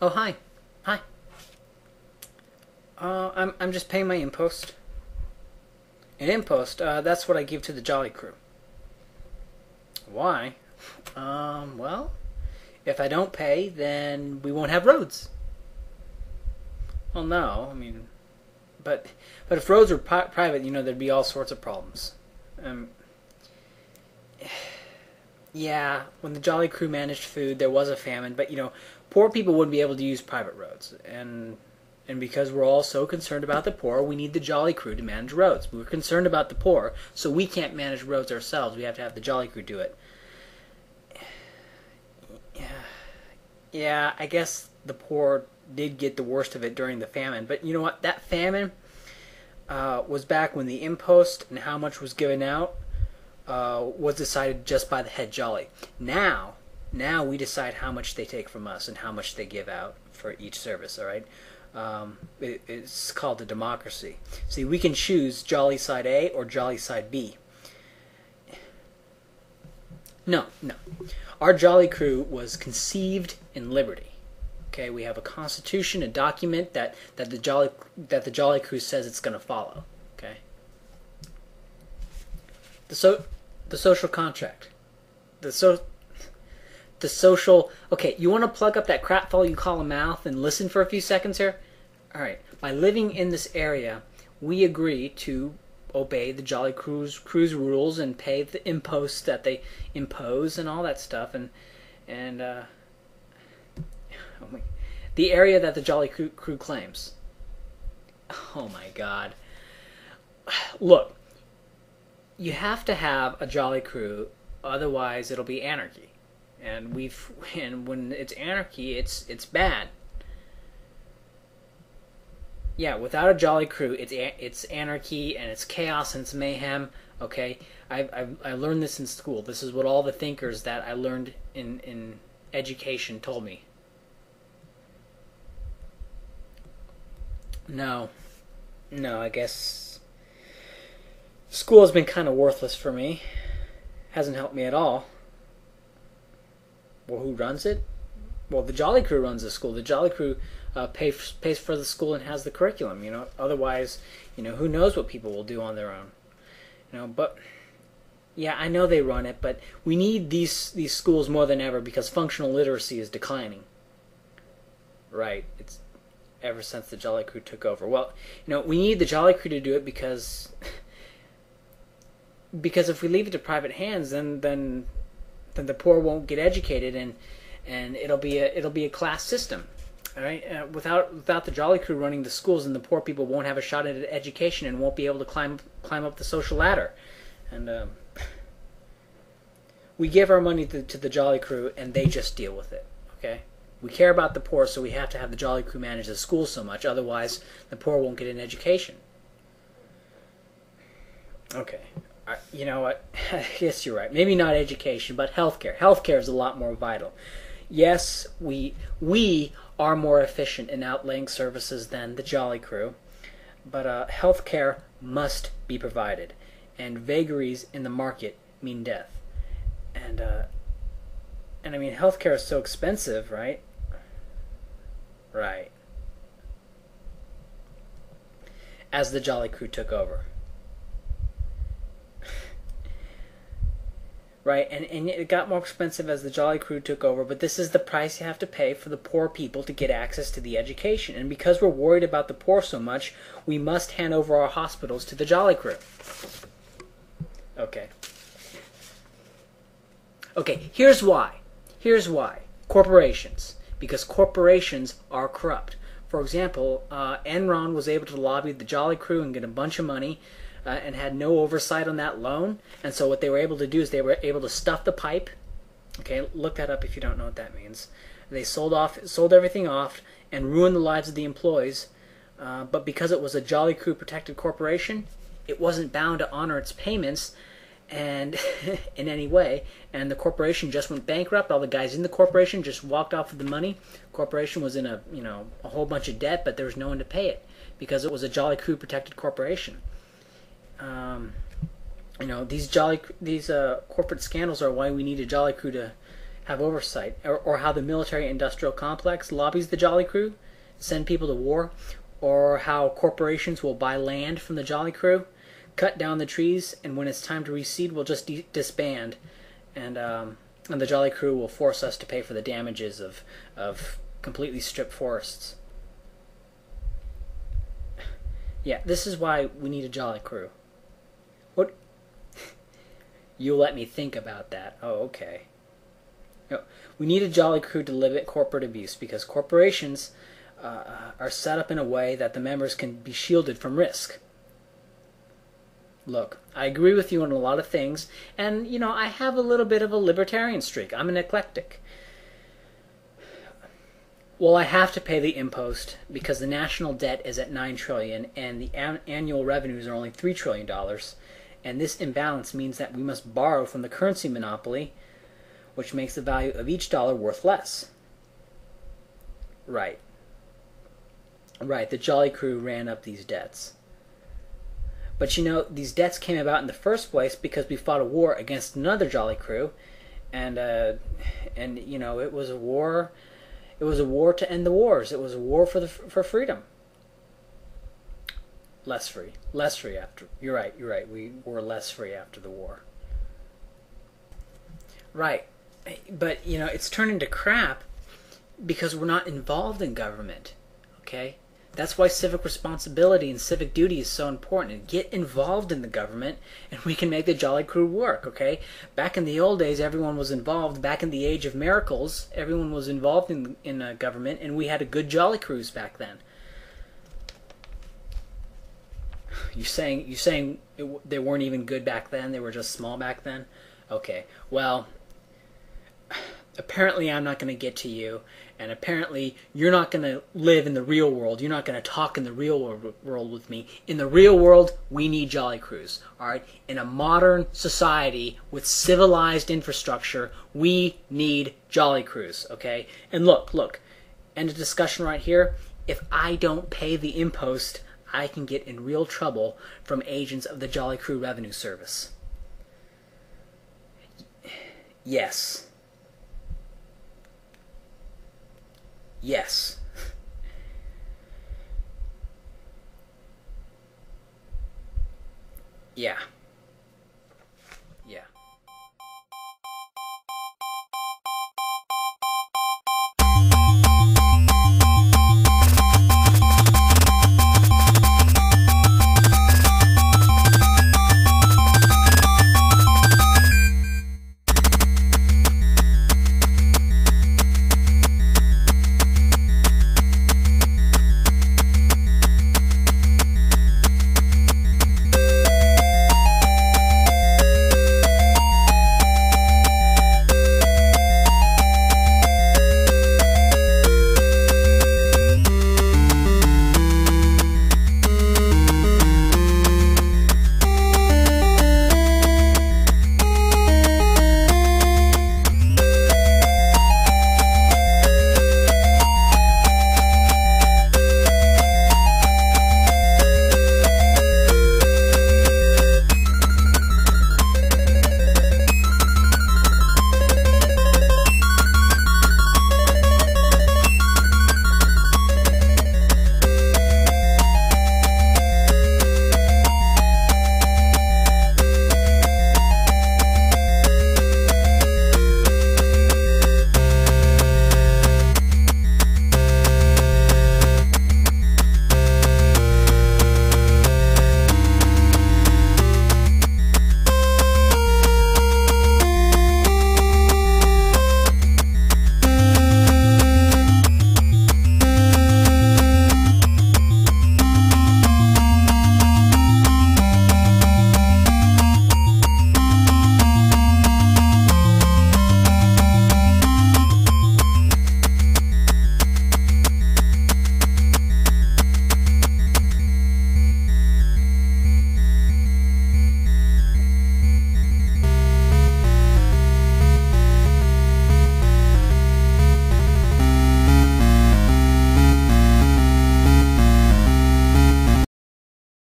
Oh, hi. Hi. I'm just paying my impost. An impost, that's what I give to the Jolly Crew. Why? Well, if I don't pay, then we won't have roads. Well, no, I mean, but if roads were private, there'd be all sorts of problems. Um, yeah, when the Jolly Crew managed food, there was a famine, but poor people wouldn't be able to use private roads, and because we're all so concerned about the poor, we need the Jolly Crew to manage roads. We're concerned about the poor, so we can't manage roads ourselves. We have to have the Jolly Crew do it. Yeah, I guess the poor did get the worst of it during the famine, but you know what? That famine was back when the impost and how much was given out was decided just by the head Jolly. Now we decide how much they take from us and how much they give out for each service. All right, it's called a democracy. See, we can choose Jolly Side A or Jolly Side B. No. Our Jolly Crew was conceived in liberty. Okay, we have a constitution, a document that the Jolly Crew says it's going to follow. Okay. The social contract. The social. Okay, you want to plug up that crap fall you call a mouth and listen for a few seconds here? All right. By living in this area, we agree to obey the Jolly Crew's rules and pay the imposts that they impose and all that stuff, and the area that the Jolly Crew claims. Oh my God! Look, you have to have a Jolly Crew, otherwise it'll be anarchy, and when it's anarchy, it's bad. Yeah, without a Jolly Crew, it's anarchy and it's chaos and it's mayhem. Okay, I learned this in school. This is what all the thinkers that I learned in education told me. No, I guess school has been kind of worthless for me. Hasn't helped me at all. Well, who runs it? Well, the Jolly Crew runs the school. The Jolly Crew pays for the school and has the curriculum. Otherwise, who knows what people will do on their own. But yeah, I know they run it, but we need these schools more than ever because functional literacy is declining. Right. It's ever since the Jolly Crew took over. Well, we need the Jolly Crew to do it because if we leave it to private hands, then the poor won't get educated and it'll be a class system. All right, without the Jolly Crew running the schools, and the poor people won't have a shot at education and won't be able to climb up the social ladder. And we give our money to the Jolly Crew, and they just deal with it. Okay, we care about the poor, so we have to have the Jolly Crew manage the schools so much. Otherwise, the poor won't get an education. Okay, you know what? I guess you're right. Maybe not education, but healthcare. Healthcare is a lot more vital. Yes, we are more efficient in outlaying services than the Jolly Crew, but healthcare must be provided, and vagaries in the market mean death. And I mean, healthcare is so expensive, right? Right. As the Jolly Crew took over. Right, and it got more expensive as the Jolly Crew took over, but this is the price you have to pay for the poor people to get access to the education. And because we're worried about the poor so much, we must hand over our hospitals to the Jolly Crew. Okay, here's why. Corporations. Because corporations are corrupt. For example, Enron was able to lobby the Jolly Crew and get a bunch of money, and had no oversight on that loan. And so what they were able to do is they were able to stuff the pipe. Okay, look that up if you don't know what that means. They sold everything off and ruined the lives of the employees. But because it was a Jolly Crew protected corporation, it wasn't bound to honor its payments and in any way. And the corporation just went bankrupt. All the guys in the corporation just walked off with the money. Corporation was in a whole bunch of debt, but there was no one to pay it because it was a Jolly Crew protected corporation. These corporate scandals are why we need a Jolly Crew to have oversight, or how the military-industrial complex lobbies the Jolly Crew to send people to war, or how corporations will buy land from the Jolly Crew, cut down the trees, and when it's time to reseed, we'll just disband, and the Jolly Crew will force us to pay for the damages of completely stripped forests. Yeah, this is why we need a Jolly Crew. What? You'll let me think about that. Oh, okay. No, we need a Jolly Crew to limit corporate abuse because corporations are set up in a way that the members can be shielded from risk. Look, I agree with you on a lot of things, and, you know, I have a little bit of a libertarian streak. I'm an eclectic. Well, I have to pay the impost because the national debt is at $9 trillion and the annual revenues are only $3 trillion. And this imbalance means that we must borrow from the currency monopoly, which makes the value of each dollar worth less. Right. Right, the Jolly Crew ran up these debts. But you know, these debts came about in the first place because we fought a war against another Jolly Crew, and you know, it was a war. It was a war to end the wars. It was a war for freedom. Less free after. You're right. We were less free after the war. Right, but you know, it's turned into crap because we're not involved in government. Okay. That's why civic responsibility and civic duty is so important. Get involved in the government, and we can make the Jolly Crew work, okay? Back in the old days, everyone was involved. Back in the age of miracles, everyone was involved in government, and we had a good Jolly Crews back then. You saying they weren't even good back then? They were just small back then? Okay, well, apparently I'm not going to get to you, and apparently you're not going to live in the real world. You're not going to talk in the real world with me. In the real world, we need Jolly Crews. All right? In a modern society with civilized infrastructure, we need Jolly Crews. Okay? And look, end of discussion right here. If I don't pay the impost, I can get in real trouble from agents of the Jolly Crew Revenue Service. Yes. Yes. Yeah.